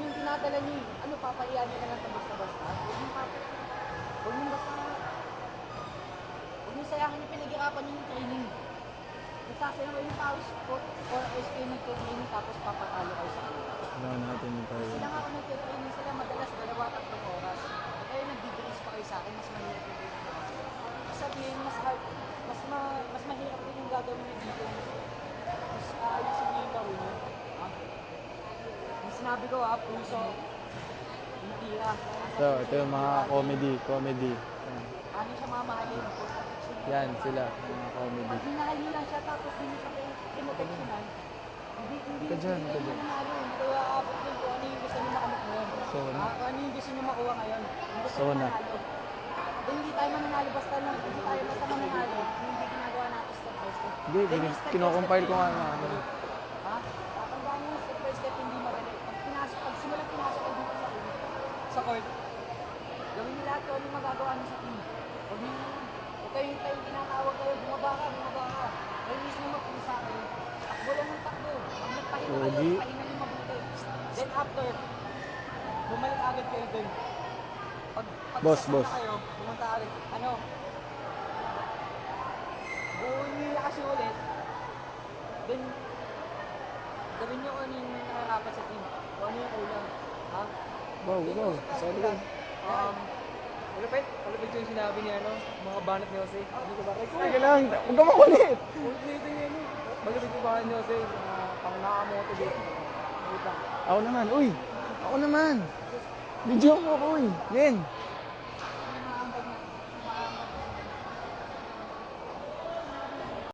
yung dinadala niyo eh. Ano, papayaan niyo na lang ito basta-basta? Huwag niyong basta... Huwag niyong sayangin yung pinag-iarapan niyo ng training. Nagsasayang kayo ng pawis 4 hours kayo nagte-training tapos papatalo kayo sa kanila. Wala natin yung tayo. Sila nga ako nagte-training sila madalas 2-3 oras. E kayo nagbibilis pa kayo sa akin, mas mahirap yung ginagawa ko. Sabihin, mas mahirap din yung gagawin niyo dito. Mas ayusin niyo yung laro niyo. Ha? Yung sinabi ko ha, puso, yung tira. Ito yung mga comedy. Ano siya mamahalin? Yan sila, mga comedy. Pag hinahal niyo lang siya tapos hindi siya pinoteksyonan, hindi dyan. mananalo. Hindi kayo aabot din kung ano yung gusto niyo makamit ngayon. Kung ano yung gusto niyo makuha ngayon. Hindi gusto niyo manalo. Hindi tayo mananalo basta lang. Hindi tayo basta mananalo. Hindi ginagawa natin step by step. Hindi, kinocompile ko nga na. Ha? Tatandaan niyo step by step hindi madali. Pag simulang pinasok kayo dito sa court, gawin niyo lahat kung ano yung magagawa niyo sa team. Huwag kayo tinatawag kayo, bumaba ka. Kayo mismo magpusa kayo. Takbo lang ng takbo. Pag nagpahinga kayo, pahinga niyo mabuti. Then after, bumalik agad kayo dun. Pag Boss. na kayo, pumunta agad. Buuin niyo yung lakas niyo ulit. Then, gawin niyo kung ano yung nararapat sa team. Kung ano yung kulang. Ha? Go. Sorry lang. Malapit yung sinabi niya, mga banat ni Jose. Hindi ko ba? Sige lang, huwag ka makulit. Ulit-ulitin niya, malapit yung banat ni Jose, pang nakamotivate. Ako naman. Video mo ko, Len.